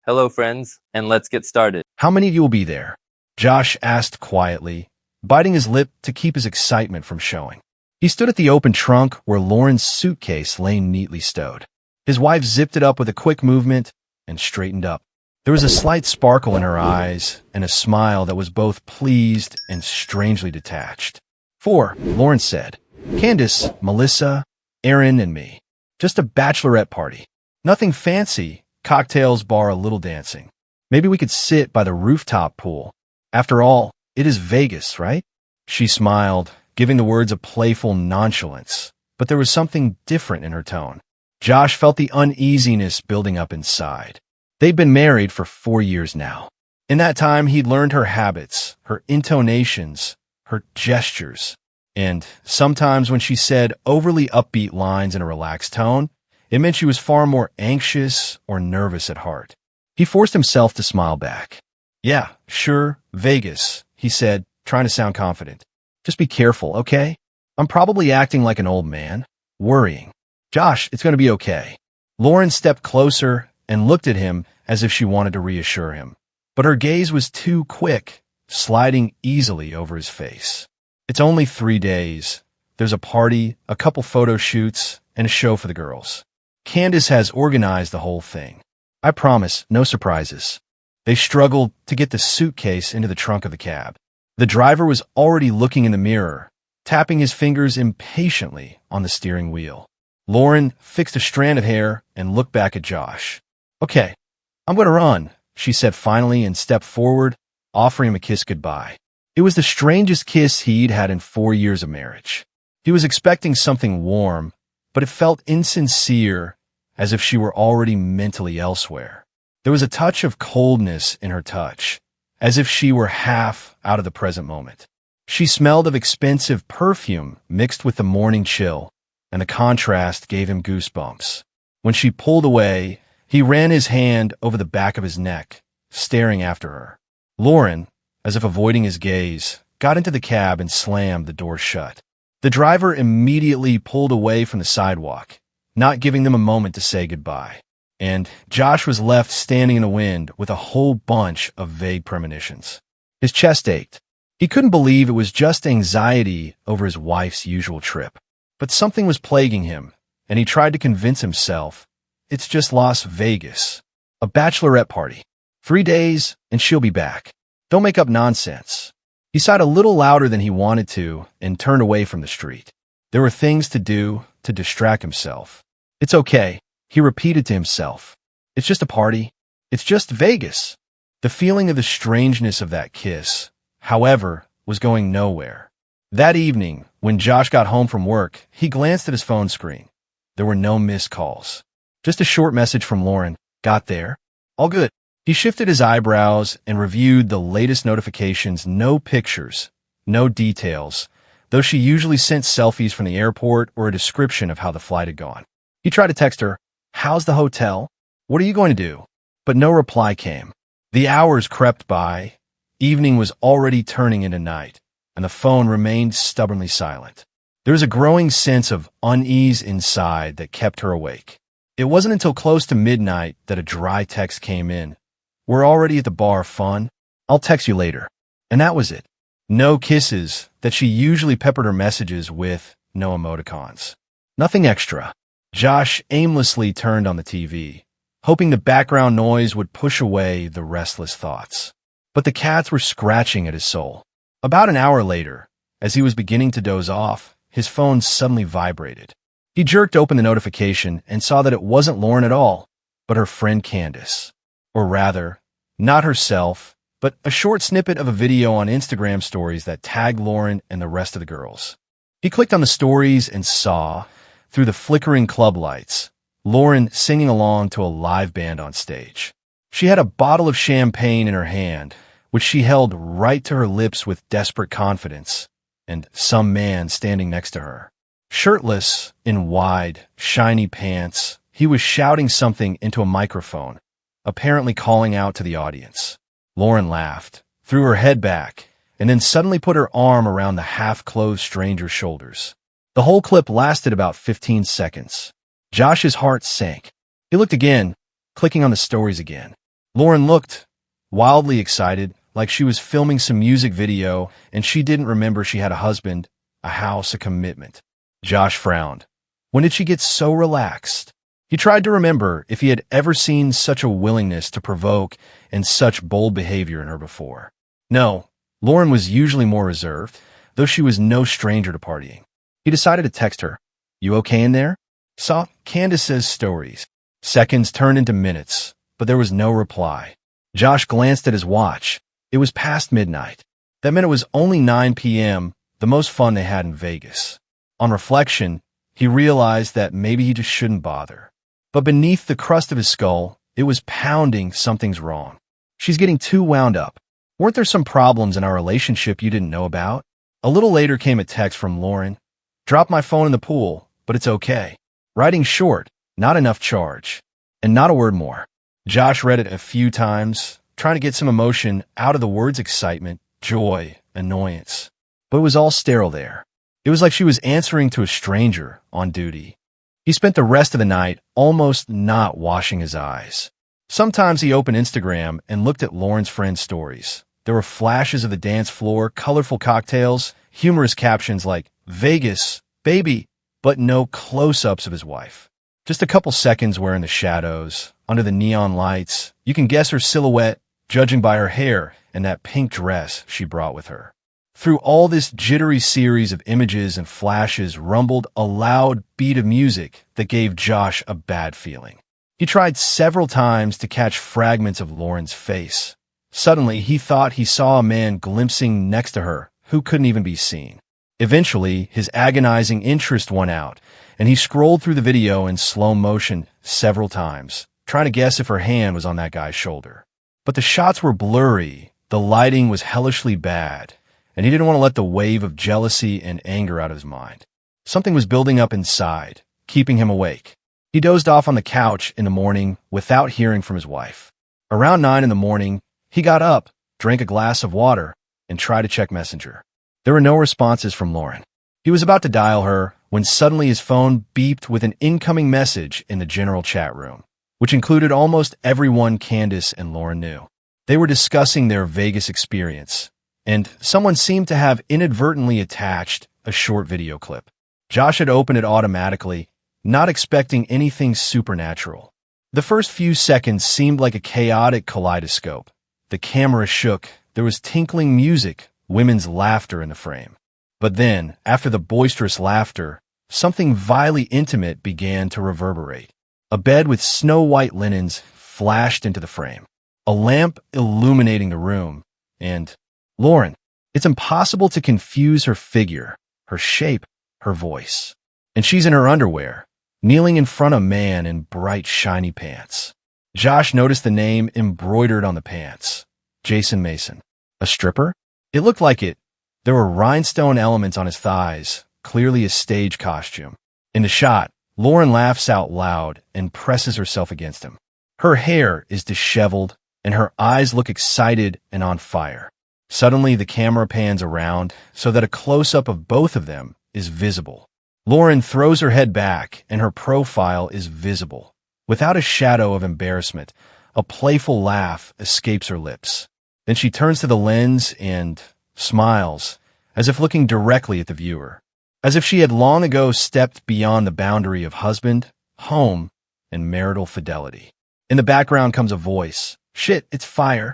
Hello, friends, and let's get started. How many of you will be there? Josh asked quietly, biting his lip to keep his excitement from showing. He stood at the open trunk where Lauren's suitcase lay neatly stowed. His wife zipped it up with a quick movement and straightened up. There was a slight sparkle in her eyes and a smile that was both pleased and strangely detached. 4, Lauren said. Candace, Melissa, Aaron, and me. Just a bachelorette party. Nothing fancy, cocktails, bar, a little dancing. Maybe we could sit by the rooftop pool. After all, it is Vegas, right? She smiled, giving the words a playful nonchalance, but there was something different in her tone. Josh felt the uneasiness building up inside. They'd been married for 4 years now. In that time, he'd learned her habits, her intonations, her gestures. And sometimes when she said overly upbeat lines in a relaxed tone, it meant she was far more anxious or nervous at heart. He forced himself to smile back. Yeah, sure, Vegas, he said, trying to sound confident. Just be careful, okay? I'm probably acting like an old man, worrying. Josh, it's going to be okay. Lauren stepped closer and looked at him as if she wanted to reassure him. But her gaze was too quick, sliding easily over his face. It's only 3 days. There's a party, a couple photo shoots, and a show for the girls. Candace has organized the whole thing. I promise, no surprises. They struggled to get the suitcase into the trunk of the cab. The driver was already looking in the mirror, tapping his fingers impatiently on the steering wheel. Lauren fixed a strand of hair and looked back at Josh. Okay, I'm going to run, she said finally and stepped forward, offering him a kiss goodbye. It was the strangest kiss he'd had in 4 years of marriage. He was expecting something warm, but it felt insincere, as if she were already mentally elsewhere. There was a touch of coldness in her touch, as if she were half out of the present moment. She smelled of expensive perfume mixed with the morning chill, and the contrast gave him goosebumps. When she pulled away, he ran his hand over the back of his neck, staring after her. Lauren, as if avoiding his gaze, got into the cab and slammed the door shut. The driver immediately pulled away from the sidewalk, not giving them a moment to say goodbye. And Josh was left standing in the wind with a whole bunch of vague premonitions. His chest ached. He couldn't believe it was just anxiety over his wife's usual trip. But something was plaguing him, and he tried to convince himself, it's just Las Vegas. A bachelorette party. 3 days, and she'll be back. Don't make up nonsense. He sighed a little louder than he wanted to and turned away from the street. There were things to do to distract himself. It's okay, he repeated to himself. It's just a party. It's just Vegas. The feeling of the strangeness of that kiss, however, was going nowhere. That evening, when Josh got home from work, he glanced at his phone screen. There were no missed calls. Just a short message from Lauren. Got there. All good. He shifted his eyebrows and reviewed the latest notifications. No pictures, no details, though she usually sent selfies from the airport or a description of how the flight had gone. He tried to text her, how's the hotel? What are you going to do? But no reply came. The hours crept by. Evening was already turning into night, and the phone remained stubbornly silent. There was a growing sense of unease inside that kept her awake. It wasn't until close to midnight that a dry text came in. We're already at the bar, fun. I'll text you later. And that was it. No kisses that she usually peppered her messages with, no emoticons. Nothing extra. Josh aimlessly turned on the TV, hoping the background noise would push away the restless thoughts. But the cats were scratching at his soul. About an hour later, as he was beginning to doze off, his phone suddenly vibrated. He jerked open the notification and saw that it wasn't Lauren at all, but her friend Candace. Or rather, not herself, but a short snippet of a video on Instagram stories that tagged Lauren and the rest of the girls. He clicked on the stories and saw, through the flickering club lights, Lauren singing along to a live band on stage. She had a bottle of champagne in her hand, which she held right to her lips with desperate confidence, and some man standing next to her. Shirtless, in wide, shiny pants, he was shouting something into a microphone, apparently calling out to the audience. Lauren laughed, threw her head back, and then suddenly put her arm around the half-clothed stranger's shoulders. The whole clip lasted about 15 seconds. Josh's heart sank. He looked again, clicking on the stories again. Lauren looked wildly excited, like she was filming some music video and she didn't remember she had a husband, a house, a commitment. Josh frowned. When did she get so relaxed? He tried to remember if he had ever seen such a willingness to provoke and such bold behavior in her before. No, Lauren was usually more reserved, though she was no stranger to partying. He decided to text her. "You okay in there?" Saw Candace says Storis. Seconds turned into minutes, but there was no reply. Josh glanced at his watch. It was past midnight. That meant it was only 9 p.m., the most fun they had in Vegas. On reflection, he realized that maybe he just shouldn't bother. But beneath the crust of his skull, it was pounding something's wrong. She's getting too wound up. Weren't there some problems in our relationship you didn't know about? A little later came a text from Lauren. "Dropped my phone in the pool, but it's okay." Writing short, not enough charge. And not a word more. Josh read it a few times, trying to get some emotion out of the words excitement, joy, annoyance. But it was all sterile there. It was like she was answering to a stranger on duty. He spent the rest of the night almost not washing his eyes. Sometimes he opened Instagram and looked at Lauren's friends' stories. There were flashes of the dance floor, colorful cocktails, humorous captions like, "Vegas, baby," but no close-ups of his wife. Just a couple seconds where in the shadows, under the neon lights, you can guess her silhouette, judging by her hair and that pink dress she brought with her. Through all this jittery series of images and flashes rumbled a loud beat of music that gave Josh a bad feeling. He tried several times to catch fragments of Lauren's face. Suddenly, he thought he saw a man glimpsing next to her who couldn't even be seen. Eventually, his agonizing interest won out, and he scrolled through the video in slow motion several times, trying to guess if her hand was on that guy's shoulder. But the shots were blurry, the lighting was hellishly bad, and he didn't want to let the wave of jealousy and anger out of his mind. Something was building up inside, keeping him awake. He dozed off on the couch in the morning without hearing from his wife. Around 9 in the morning, he got up, drank a glass of water, and tried to check Messenger. There were no responses from Lauren. He was about to dial her when suddenly his phone beeped with an incoming message in the general chat room, which included almost everyone Candace and Lauren knew. They were discussing their Vegas experience, and someone seemed to have inadvertently attached a short video clip. Josh had opened it automatically, not expecting anything supernatural. The first few seconds seemed like a chaotic kaleidoscope. The camera shook, there was tinkling music, women's laughter in the frame. But then, after the boisterous laughter, something vilely intimate began to reverberate. A bed with snow-white linens flashed into the frame, a lamp illuminating the room, and Lauren. It's impossible to confuse her figure, her shape, her voice. And she's in her underwear, kneeling in front of a man in bright, shiny pants. Josh noticed the name embroidered on the pants. Jason Mason. A stripper? It looked like it. There were rhinestone elements on his thighs, clearly a stage costume. In the shot, Lauren laughs out loud and presses herself against him. Her hair is disheveled, and her eyes look excited and on fire. Suddenly, the camera pans around so that a close-up of both of them is visible. Lauren throws her head back, and her profile is visible. Without a shadow of embarrassment, a playful laugh escapes her lips. Then she turns to the lens and smiles, as if looking directly at the viewer, as if she had long ago stepped beyond the boundary of husband, home, and marital fidelity. In the background comes a voice. "Shit, it's fire."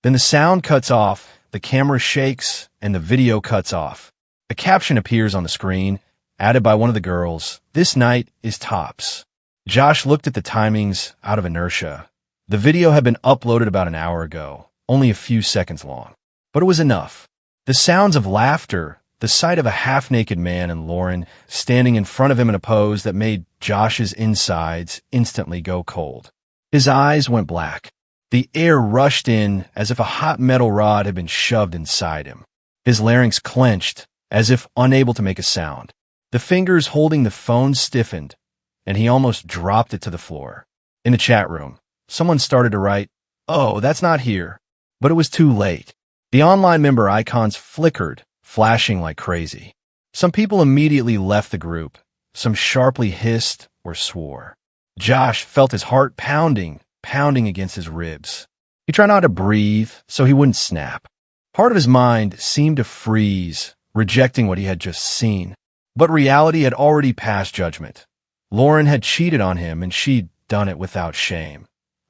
Then the sound cuts off, the camera shakes, and the video cuts off. A caption appears on the screen, added by one of the girls. "This night is tops." Josh looked at the timings out of inertia. The video had been uploaded about an hour ago, only a few seconds long. But it was enough. The sounds of laughter, the sight of a half-naked man and Lauren standing in front of him in a pose that made Josh's insides instantly go cold. His eyes went black. The air rushed in as if a hot metal rod had been shoved inside him. His larynx clenched, as if unable to make a sound. The fingers holding the phone stiffened, and he almost dropped it to the floor. In the chat room, someone started to write, "Oh, that's not here." But it was too late. The online member icons flickered, flashing like crazy. Some people immediately left the group. Some sharply hissed or swore. Josh felt his heart pounding against his ribs. He tried not to breathe so he wouldn't snap. Part of his mind seemed to freeze, rejecting what he had just seen. But reality had already passed judgment. Lauren had cheated on him, and she'd done it without shame,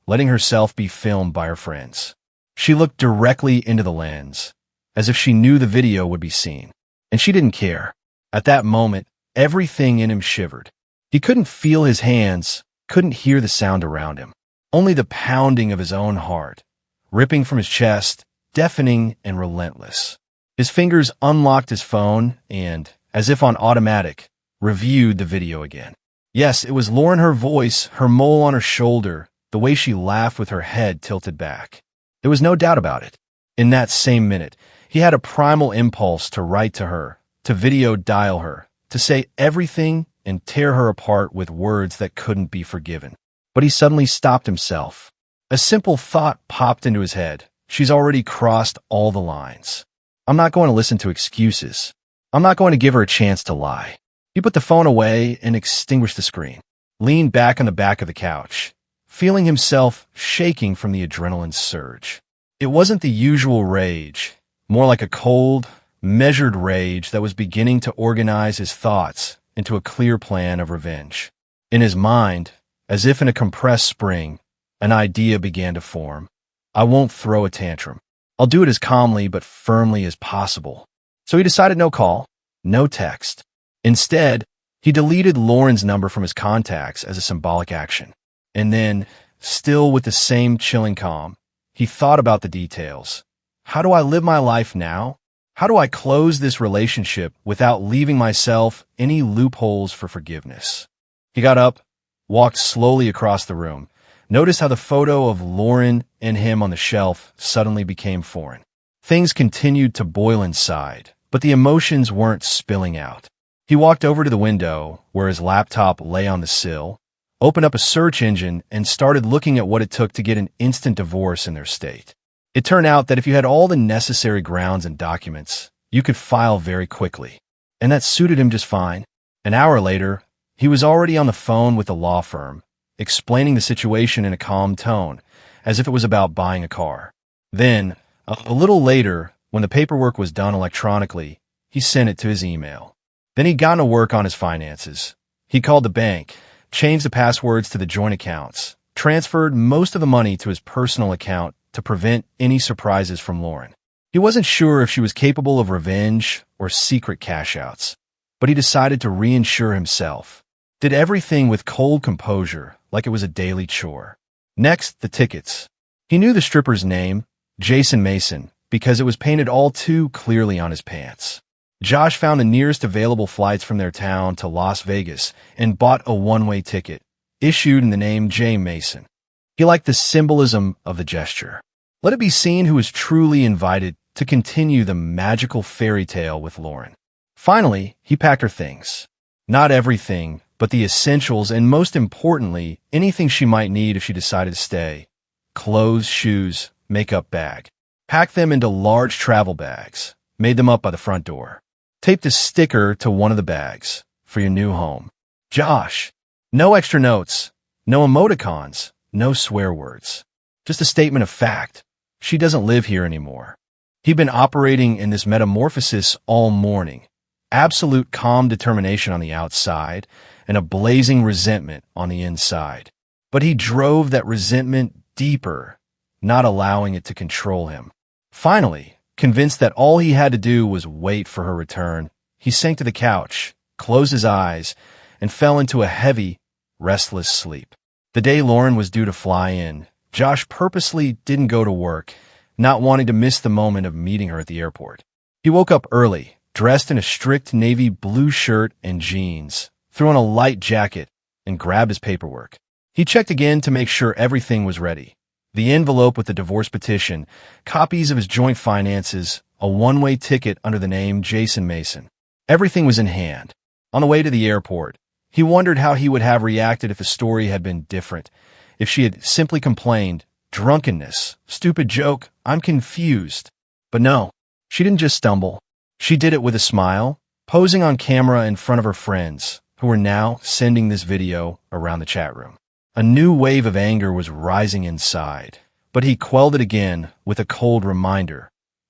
letting herself be filmed by her friends. She looked directly into the lens, as if she knew the video would be seen. And she didn't care. At that moment, everything in him shivered. He couldn't feel his hands, couldn't hear the sound around him. Only the pounding of his own heart, ripping from his chest, deafening and relentless. His fingers unlocked his phone and, as if on automatic, reviewed the video again. Yes, it was Lauren, her voice, her mole on her shoulder, the way she laughed with her head tilted back. There was no doubt about it. In that same minute, he had a primal impulse to write to her, to video dial her, to say everything and tear her apart with words that couldn't be forgiven. But he suddenly stopped himself. A simple thought popped into his head. She's already crossed all the lines. I'm not going to listen to excuses. I'm not going to give her a chance to lie. He put the phone away and extinguished the screen, leaned back on the back of the couch, feeling himself shaking from the adrenaline surge. It wasn't the usual rage, more like a cold, measured rage that was beginning to organize his thoughts into a clear plan of revenge. In his mind, as if in a compressed spring, an idea began to form. I won't throw a tantrum. I'll do it as calmly but firmly as possible. So he decided no call, no text. Instead, he deleted Lauren's number from his contacts as a symbolic action. And then, still with the same chilling calm, he thought about the details. How do I live my life now? How do I close this relationship without leaving myself any loopholes for forgiveness? He got up, walked slowly across the room. Noticed how the photo of Lauren and him on the shelf suddenly became foreign. Things continued to boil inside, but the emotions weren't spilling out. He walked over to the window, where his laptop lay on the sill, opened up a search engine, and started looking at what it took to get an instant divorce in their state. It turned out that if you had all the necessary grounds and documents, you could file very quickly. And that suited him just fine. An hour later, he was already on the phone with the law firm, explaining the situation in a calm tone, as if it was about buying a car. Then, a little later, when the paperwork was done electronically, he sent it to his email. Then he'd gotten to work on his finances. He called the bank, changed the passwords to the joint accounts, transferred most of the money to his personal account to prevent any surprises from Lauren. He wasn't sure if she was capable of revenge or secret cash-outs, but he decided to reinsure himself. Did everything with cold composure, like it was a daily chore. Next, the tickets. He knew the stripper's name, Jason Mason, because it was painted all too clearly on his pants. Josh found the nearest available flights from their town to Las Vegas and bought a one-way ticket, issued in the name J. Mason. He liked the symbolism of the gesture. Let it be seen who was truly invited to continue the magical fairy tale with Lauren. Finally, he packed her things. Not everything, but the essentials, and most importantly, anything she might need if she decided to stay. Clothes, shoes, makeup bag. Packed them into large travel bags, made them up by the front door. Taped a sticker to one of the bags for your new home. Josh. No extra notes, no emoticons, no swear words. Just a statement of fact. She doesn't live here anymore. He'd been operating in this metamorphosis all morning. Absolute calm determination on the outside and a blazing resentment on the inside. But he drove that resentment deeper, not allowing it to control him. Finally, convinced that all he had to do was wait for her return, he sank to the couch, closed his eyes, and fell into a heavy, restless sleep. The day Lauren was due to fly in, Josh purposely didn't go to work, not wanting to miss the moment of meeting her at the airport. He woke up early, dressed in a strict navy blue shirt and jeans, threw on a light jacket, and grabbed his paperwork. He checked again to make sure everything was ready. The envelope with the divorce petition, copies of his joint finances, a one-way ticket under the name Jason Mason. Everything was in hand. On the way to the airport, he wondered how he would have reacted if the story had been different, if she had simply complained, drunkenness, stupid joke, I'm confused. But no, she didn't just stumble. She did it with a smile, posing on camera in front of her friends, who were now sending this video around the chat room. A new wave of anger was rising inside, but he quelled it again with a cold reminder.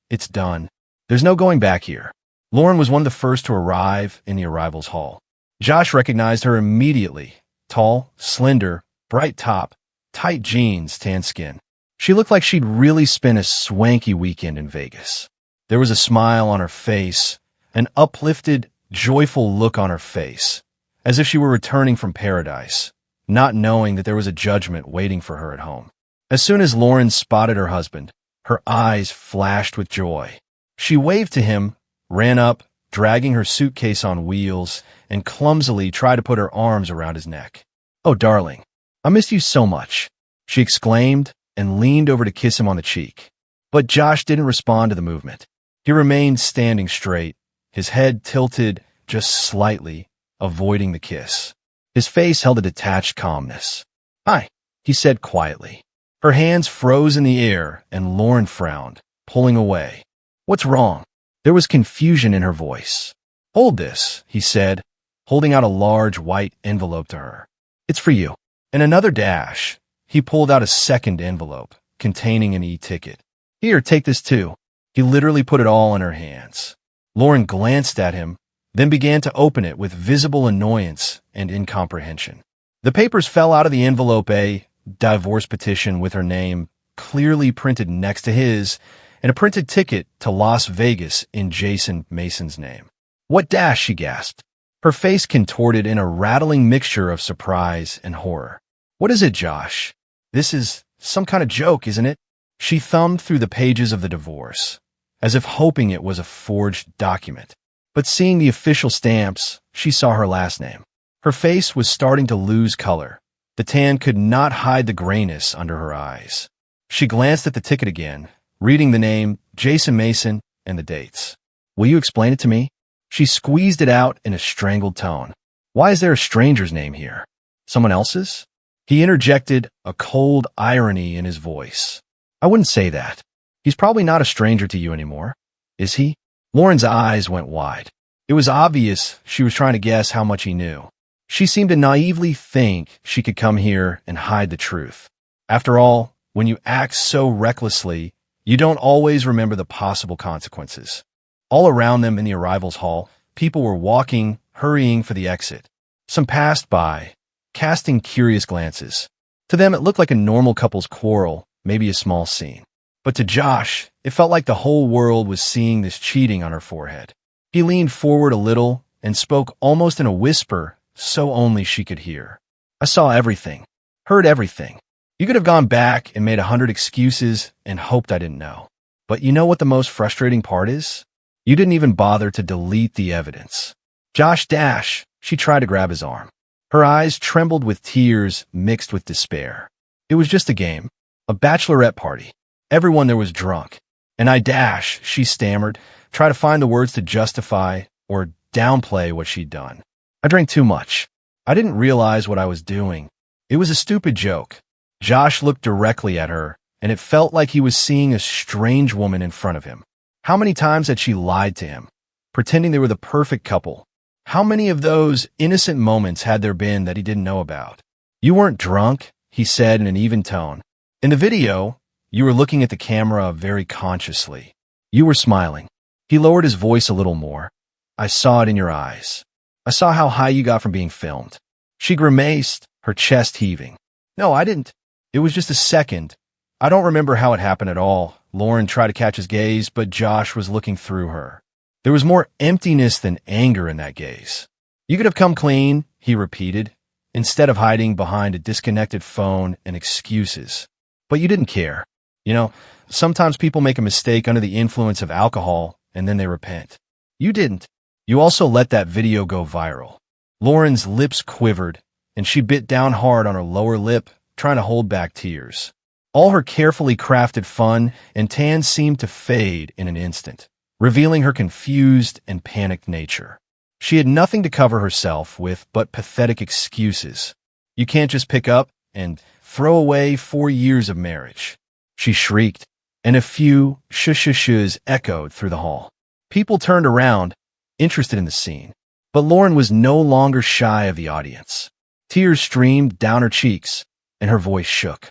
It's done. There's no going back here. Lauren was one of the first to arrive in the arrivals hall. Josh recognized her immediately. Tall, slender, bright top, tight jeans, tan skin. She looked like she'd really spent a swanky weekend in Vegas. There was a smile on her face, an uplifted, joyful look on her face, as if she were returning from paradise, not knowing that there was a judgment waiting for her at home. As soon as Lauren spotted her husband, her eyes flashed with joy. She waved to him, ran up, dragging her suitcase on wheels, and clumsily tried to put her arms around his neck. "Oh, darling, I missed you so much," she exclaimed and leaned over to kiss him on the cheek. But Josh didn't respond to the movement. He remained standing straight, his head tilted just slightly, avoiding the kiss. His face held a detached calmness. "Hi," he said quietly. Her hands froze in the air, and Lauren frowned, pulling away. "What's wrong?" There was confusion in her voice. "Hold this," he said, holding out a large white envelope to her. "It's for you." In another dash, he pulled out a second envelope containing an e-ticket. "Here, take this too." He literally put it all in her hands. Lauren glanced at him, then began to open it with visible annoyance and incomprehension. The papers fell out of the envelope, a divorce petition with her name clearly printed next to his, and a printed ticket to Las Vegas in Jason Mason's name. "What dash?" she gasped. Her face contorted in a rattling mixture of surprise and horror. "What is it, Josh? This is some kind of joke, isn't it?" She thumbed through the pages of the divorce, as if hoping it was a forged document. But seeing the official stamps, she saw her last name. Her face was starting to lose color. The tan could not hide the grayness under her eyes. She glanced at the ticket again, reading the name, Jason Mason, and the dates. "Will you explain it to me?" She squeezed it out in a strangled tone. "Why is there a stranger's name here? Someone else's?" He interjected, a cold irony in his voice. "I wouldn't say that. He's probably not a stranger to you anymore. Is he?" Lauren's eyes went wide. It was obvious she was trying to guess how much he knew. She seemed to naively think she could come here and hide the truth. After all, when you act so recklessly, you don't always remember the possible consequences. All around them in the arrivals hall, people were walking, hurrying for the exit. Some passed by, casting curious glances. To them, it looked like a normal couple's quarrel, maybe a small scene. But to Josh, it felt like the whole world was seeing this cheating on her forehead. He leaned forward a little and spoke almost in a whisper, so only she could hear. "I saw everything, heard everything. You could have gone back and made 100 excuses and hoped I didn't know. But you know what the most frustrating part is? You didn't even bother to delete the evidence." "Josh Dash," she tried to grab his arm. Her eyes trembled with tears mixed with despair. "It was just a game, a bachelorette party. Everyone there was drunk. And I dash," she stammered, try to find the words to justify or downplay what she'd done. "I drank too much. I didn't realize what I was doing. It was a stupid joke." Josh looked directly at her, and it felt like he was seeing a strange woman in front of him. How many times had she lied to him, pretending they were the perfect couple? How many of those innocent moments had there been that he didn't know about? "You weren't drunk," he said in an even tone. "In the video, you were looking at the camera very consciously. You were smiling." He lowered his voice a little more. "I saw it in your eyes. I saw how high you got from being filmed." She grimaced, her chest heaving. "No, I didn't. It was just a second. I don't remember how it happened at all." Lauren tried to catch his gaze, but Josh was looking through her. There was more emptiness than anger in that gaze. "You could have come clean," he repeated, instead of hiding behind a disconnected phone and excuses. "But you didn't care. You know, sometimes people make a mistake under the influence of alcohol, and then they repent. You didn't. You also let that video go viral." Lauren's lips quivered, and she bit down hard on her lower lip, trying to hold back tears. All her carefully crafted fun and tan seemed to fade in an instant, revealing her confused and panicked nature. She had nothing to cover herself with but pathetic excuses. "You can't just pick up and throw away 4 years of marriage," she shrieked, and a few shush-shushes echoed through the hall. People turned around, interested in the scene, but Lauren was no longer shy of the audience. Tears streamed down her cheeks, and her voice shook.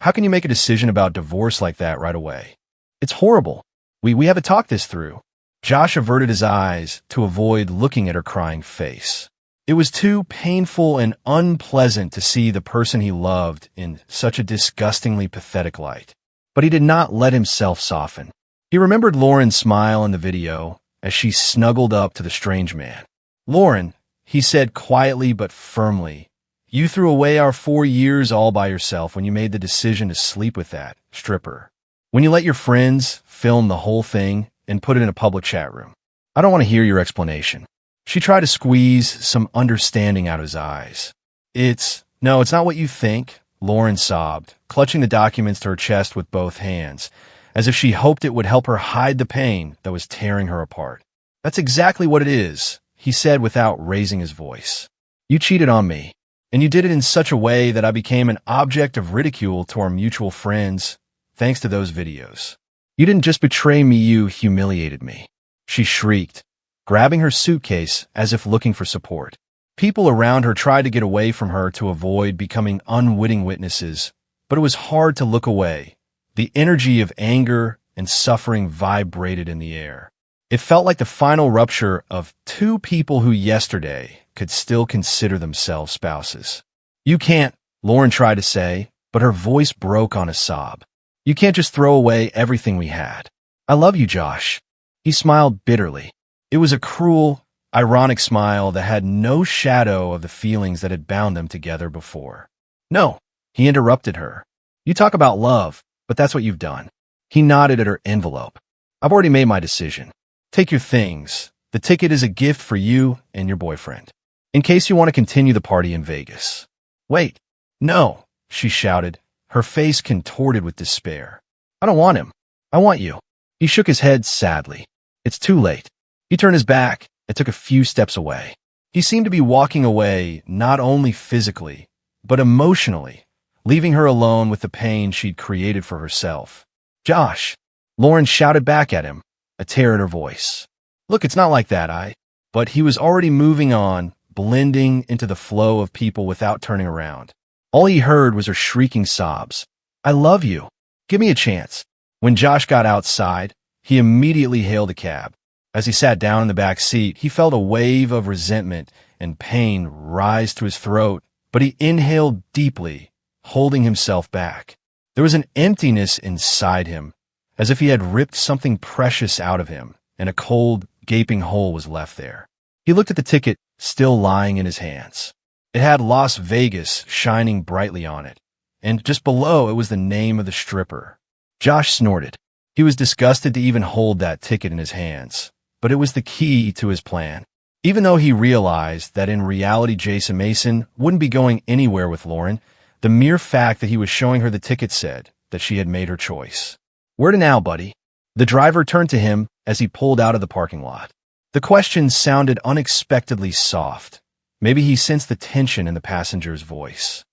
How can you make a decision about divorce like that right away? It's horrible. We haven't talked this through. Josh averted his eyes to avoid looking at her crying face. It was too painful and unpleasant to see the person he loved in such a disgustingly pathetic light. But he did not let himself soften. He remembered Lauren's smile in the video as she snuggled up to the strange man. "Lauren," he said quietly but firmly, "you threw away our 4 years all by yourself when you made the decision to sleep with that stripper. When you let your friends film the whole thing and put it in a public chat room. I don't want to hear your explanation." She tried to squeeze some understanding out of his eyes. No, it's not what you think," Lauren sobbed, clutching the documents to her chest with both hands, as if she hoped it would help her hide the pain that was tearing her apart. "That's exactly what it is," he said without raising his voice. "You cheated on me, and you did it in such a way that I became an object of ridicule to our mutual friends, thanks to those videos. You didn't just betray me, you humiliated me," she shrieked, grabbing her suitcase as if looking for support. People around her tried to get away from her to avoid becoming unwitting witnesses, but it was hard to look away. The energy of anger and suffering vibrated in the air. It felt like the final rupture of two people who yesterday could still consider themselves spouses. "You can't," Lauren tried to say, but her voice broke on a sob. "You can't just throw away everything we had. I love you, Josh." He smiled bitterly. It was a cruel, ironic smile that had no shadow of the feelings that had bound them together before. "No," he interrupted her. "You talk about love, but that's what you've done." He nodded at her envelope. "I've already made my decision. Take your things. The ticket is a gift for you and your boyfriend, in case you want to continue the party in Vegas." "Wait, no," she shouted, her face contorted with despair. "I don't want him. I want you." He shook his head sadly. "It's too late." He turned his back and took a few steps away. He seemed to be walking away not only physically, but emotionally, leaving her alone with the pain she'd created for herself. "Josh," Lauren shouted back at him, a tear in her voice. "Look, it's not like that, But he was already moving on, blending into the flow of people without turning around. All he heard was her shrieking sobs. "I love you. Give me a chance." When Josh got outside, he immediately hailed a cab. As he sat down in the back seat, he felt a wave of resentment and pain rise to his throat, but he inhaled deeply, holding himself back. There was an emptiness inside him, as if he had ripped something precious out of him, and a cold, gaping hole was left there. He looked at the ticket still lying in his hands. It had Las Vegas shining brightly on it, and just below it was the name of the stripper. Josh snorted. He was disgusted to even hold that ticket in his hands, but it was the key to his plan. Even though he realized that in reality Jason Mason wouldn't be going anywhere with Lauren, the mere fact that he was showing her the ticket said that she had made her choice. "Where to now, buddy?" The driver turned to him as he pulled out of the parking lot. The question sounded unexpectedly soft. Maybe he sensed the tension in the passenger's voice.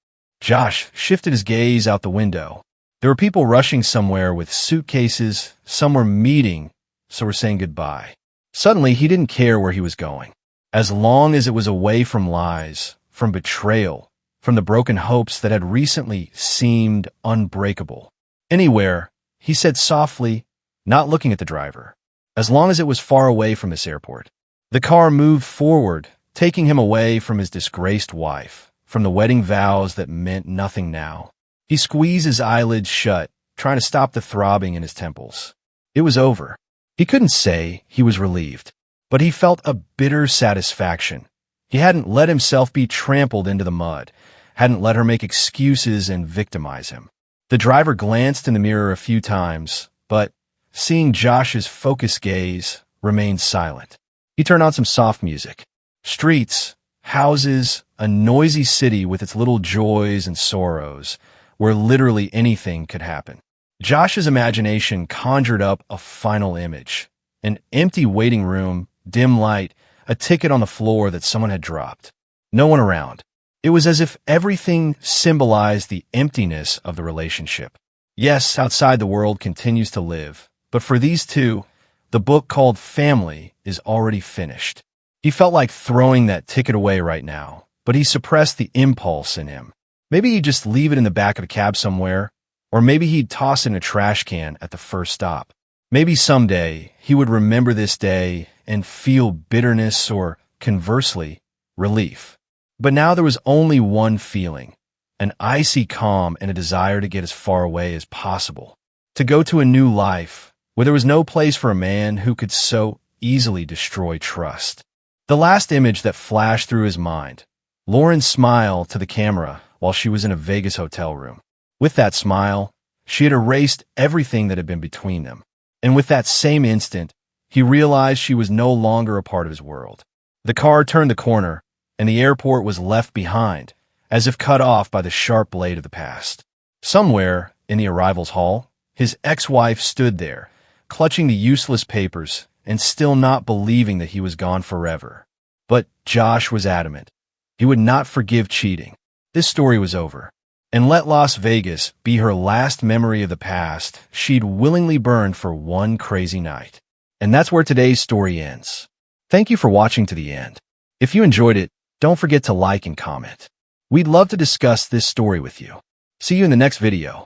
Josh shifted his gaze out the window. There were people rushing somewhere with suitcases, some were meeting, so were saying goodbye. Suddenly, he didn't care where he was going, as long as it was away from lies, from betrayal, from the broken hopes that had recently seemed unbreakable. "Anywhere," he said softly, not looking at the driver, "as long as it was far away from this airport." The car moved forward, taking him away from his disgraced wife, from the wedding vows that meant nothing now. He squeezed his eyelids shut, trying to stop the throbbing in his temples. It was over. He couldn't say he was relieved, but he felt a bitter satisfaction. He hadn't let himself be trampled into the mud, hadn't let her make excuses and victimize him. The driver glanced in the mirror a few times, but, seeing Josh's focused gaze, remained silent. He turned on some soft music. Streets, houses, a noisy city with its little joys and sorrows, where literally anything could happen. Josh's imagination conjured up a final image. An empty waiting room, dim light, a ticket on the floor that someone had dropped. No one around. It was as if everything symbolized the emptiness of the relationship. Yes, outside the world continues to live, but for these two, the book called Family is already finished. He felt like throwing that ticket away right now, but he suppressed the impulse in him. Maybe he'd just leave it in the back of a cab somewhere, Or maybe he'd toss it in a trash can at the first stop. Maybe someday he would remember this day and feel bitterness or, conversely, relief. But now there was only one feeling, an icy calm and a desire to get as far away as possible. To go to a new life where there was no place for a man who could so easily destroy trust. The last image that flashed through his mind, Lauren's smile to the camera while she was in a Vegas hotel room. With that smile, she had erased everything that had been between them. And with that same instant, he realized she was no longer a part of his world. The car turned the corner, and the airport was left behind, as if cut off by the sharp blade of the past. Somewhere in the arrivals hall, his ex-wife stood there, clutching the useless papers and still not believing that he was gone forever. But Josh was adamant. He would not forgive cheating. This story was over. And let Las Vegas be her last memory of the past she'd willingly burn for one crazy night. And that's where today's story ends. Thank you for watching to the end. If you enjoyed it, don't forget to like and comment. We'd love to discuss this story with you. See you in the next video.